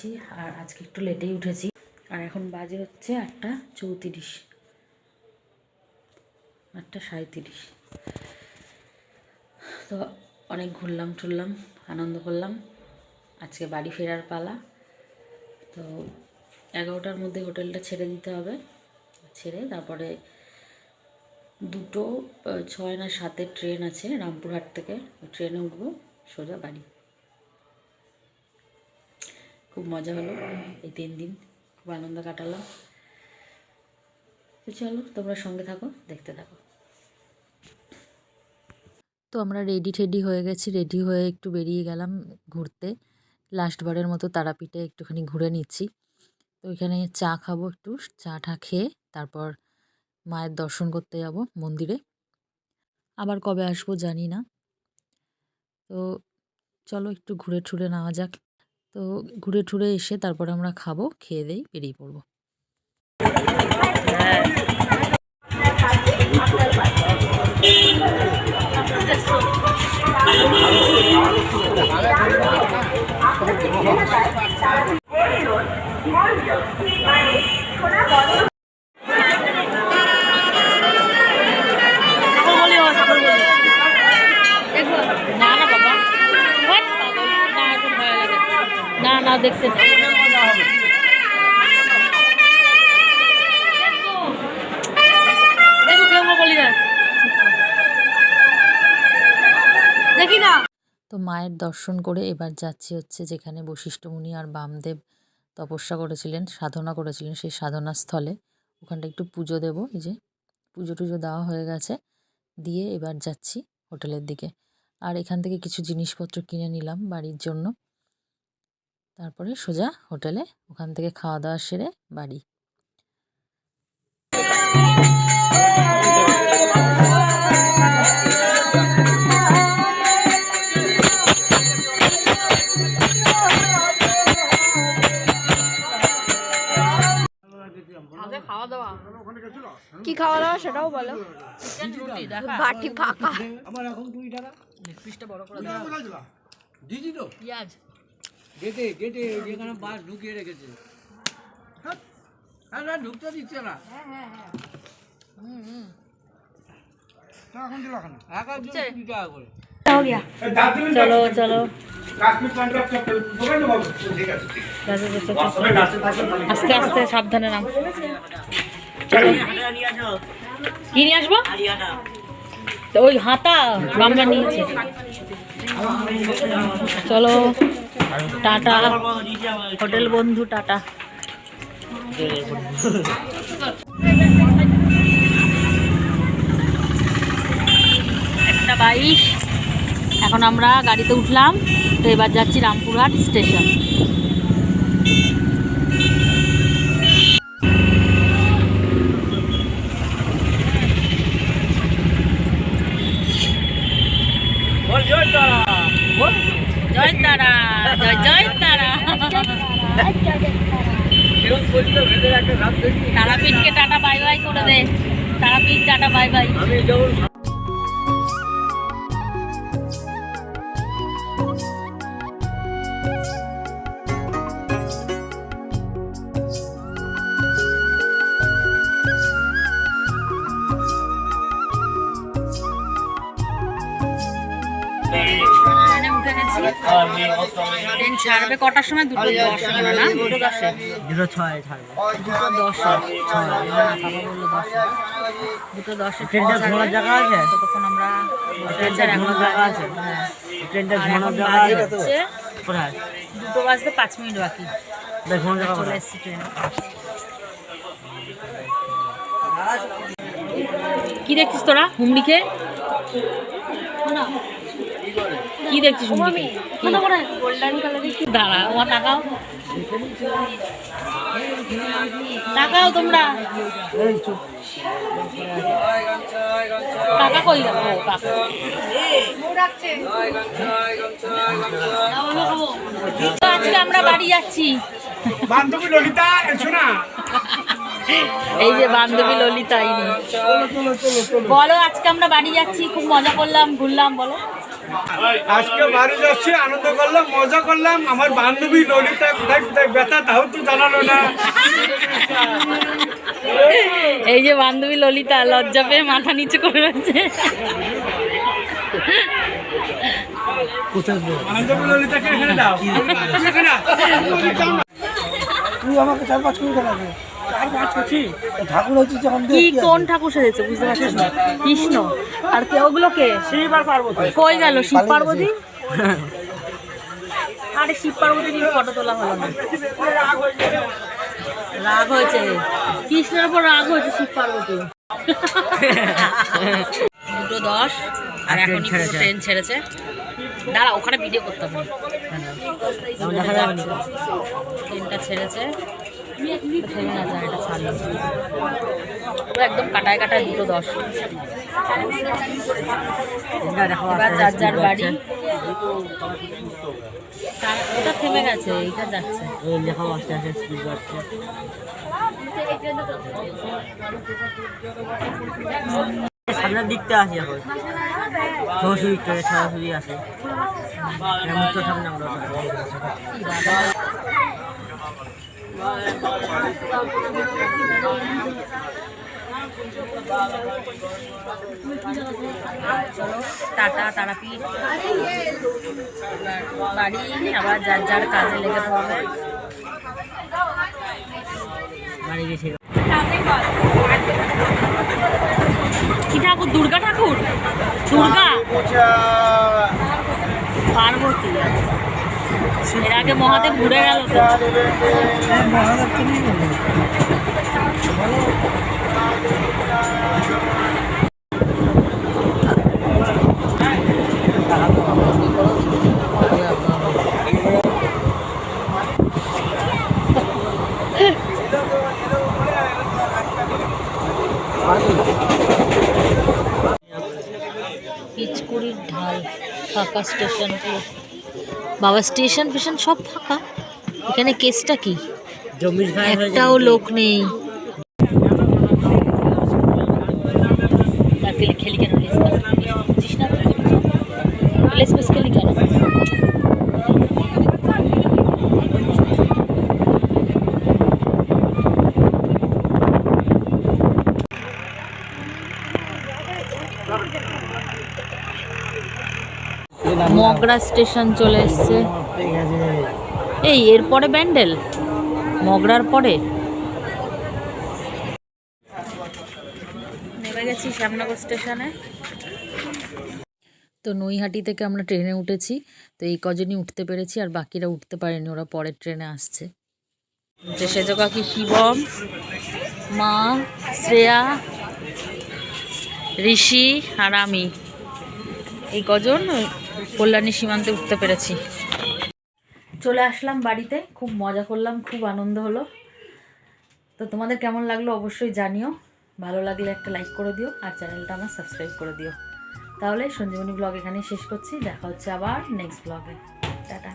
গেছি আর আজকে একটু লেটেই উঠেছি। আর এখন বাজে হচ্ছে 8:34, 8:37। তো অনেক ঘুরলাম টুরলাম, আনন্দ করলাম। আজকে বাড়ি ফেরার পালা। তো 11টার মধ্যে হোটেলটা ছেড়ে দিতে হবে। ছেড়ে তারপরে 2:06 না 7 ট্রেন আছে রামপুরহাট থেকে, ট্রেনে উঠবো সোজা বাড়ি। খুব মজা হলো এই 3 দিন, খুব আনন্দ কাটালাম। তো চলো তোমরা সঙ্গে থাকো, দেখতে থাকো। তো আমরা রেডি টেডি হয়ে গেছি, রেডি হয়ে একটু বেরিয়ে গেলাম ঘুরতে। লাস্টবারের মতো তারাপীঠে একটুখানি ঘুরে নিচ্ছি। তো এখানে চা খাবো, একটু চা টা খেয়ে তারপর মায়ের দর্শন করতে যাব মন্দিরে। আবার কবে আসবো জানি না। তো চলো একটু ঘুরে ঠুরে নেওয়া যাক। তো ঘুরে ঠুরে এসে তারপরে আমরা খাবো, খেয়ে দেই বেরিয়ে পড়বো। না দেখতে দেখি না। তো মায়ের দর্শন করে এবার যাচ্ছি হচ্ছে যেখানে বশিষ্ঠ মুনি আর বামদেব তপস্যা করেছিলেন, সাধনা করেছিলেন, সেই সাধনা স্থলে। ওখানটা একটু পুজো দেবো। এই যে পুজো টুজো দেওয়া হয়ে গেছে, দিয়ে এবার যাচ্ছি হোটেলের দিকে। আর এখান থেকে কিছু জিনিসপত্র কিনে নিলাম বাড়ির জন্য। তারপরে সোজা হোটেলে, ওখান থেকে খাওয়া দাওয়া সেরে বাড়ি। কি খাওয়া দাওয়া সেটাও বলো। বাটি ফাঁকা। আমার এখন 2 টাকা পিসটা বড় করে দিদি তো পেঁয়াজ গেটে যেখানে বাস ঢুকিয়ে রেখেছে। হ্যাঁ না ঢুকতে দিচ্ছে না। এখন দিল এখন এক এক 2 টাকা করে। চলো চলো আস্তে আস্তে সাবধানে নাম। চলো কি নিয়ে আসবো? তো ওই হাতা বাংলা নিয়েছে। চলো টাটা হোটেল বন্ধু, টাটা। 1:22। এখন আমরা গাড়িতে উঠলাম। তো এবার যাচ্ছি রামপুরহাট স্টেশন। জয় তারা, জয় তারা। তারাপীঠকে টাটা বাই বাই করে দে। Tarapith tata bye bye. Train ছাড়বে কটার সময়? 2:10 না? 2:10-এ 2:06 ছাড়বে। 2:10 ট্রেনটা ঘোরার জায়গা আছে? ততক্ষণ আমরা ঘোরার জায়গা আছে? ট্রেনটা ঘোরার জায়গা আছে? কোথায়? 2:05 মিনিট বাকি। ঘোরার জায়গা চলে এসেছি ট্রেনে। কি দেখছিস তোরা হুমড়িকে? কি দেখছিস হুমড়িকে? গোল্ডেন কালারের কি? দাঁড়া ও তাকাও, তাকাও তোমরা। কাকা কই গেল? ও কাকা আজকে আমরা বাড়ি যাচ্ছি। বান্ধবী ললিতা এসো না। এই যে বান্ধবী ললিতা, বলো আজকে আমরা বাড়ি যাচ্ছি, খুব মজা করলাম, ঘুরলাম, বলো। আজকে বাড়ি যাচ্ছি, আনন্দ করলাম, মজা করলাম। আমার বান্ধবী ললিতা কোথায় কোথায় ব্যথা তাও তো জানালো না। এই যে বান্ধবী ললিতা লজ্জা পেয়ে মাথা নিচু করে রয়েছে। বান্ধবী ললিতাকে এখানে দাও। তুই আমাকে 4-5 কোটি টাকা দে। 4-5 কোটি ঠাকুর হচ্ছে যখন কি কোন ঠাকুর সেজেছে বুঝতে পারছিস না? কৃষ্ণ আর কে ওগুলো কে? শিব আর পার্বতী। কই গেল শিব পার্বতী? আরে শিব পার্বতী নিয়ে ফটো তোলা হলো না। রাগ হয়েছে, কৃষ্ণের উপর রাগ হয়েছে শিব পার্বতী। 2:10 আর এখন ট্রেন ছেড়েছে। দাঁড়া, ওখানে ভিডিও করতে হবে, দেখা যাবে না। ট্রেনটা ছেড়েছে, থেমে না যায়, এটা ছাড়লো পুরো একদম কাটায় কাটায় 2:10। এবার যার যার বাড়ি। ওটা থেমে গেছে, এইটা যাচ্ছে। দেখাও আস্তে আস্তে স্পিড বাড়ছে। সামনের দিকটা আসি এখন, সরাসরি আসে মুক্ত সামনে আমরা। টাটা তারাপীঠ বাড়ি, আবার যার যার কাজে লেগে পড়বে। বাড়ি গেছিল কি ঠাকুর? দুর্গা ঠাকুর? দুর্গা পার্বতী। এর আগে মহাদেব ঘুরে গেল তো। মহাদেব তো নিয়ে গেল। পিচকুড়ির ঢাল, ফাঁকা স্টেশন। বাবা স্টেশন ফেশন সব ফাঁকা, এখানে কেসটা কি? একটাও লোক নেই। খেলি কেন? খেলি কেন? মগরা স্টেশন চলে এসছে। এই এরপরে ব্যান্ডেল, মগরার পরে নেমে গেছি শ্যামনগর স্টেশনে। তো নৈহাটি থেকে আমরা ট্রেনে উঠেছি। তো এই কজনই উঠতে পেরেছি, আর বাকিরা উঠতে পারেনি, ওরা পরের ট্রেনে আসছে। যে সেজ কাকি, শিবম, মা, শ্রেয়া, ঋষি আর আমি, এই কজন কল্যাণী সীমান্তে উঠতে পেরেছি। চলে আসলাম বাড়িতে, খুব মজা করলাম, খুব আনন্দ হলো। তো তোমাদের কেমন লাগলো অবশ্যই জানিও। ভালো লাগলে একটা লাইক করে দিও, আর চ্যানেলটা আমার সাবস্ক্রাইব করে দিও। তাহলে সঞ্জীবনী ব্লগ এখানেই শেষ করছি। দেখা হচ্ছে আবার নেক্সট ব্লগে। টাটা।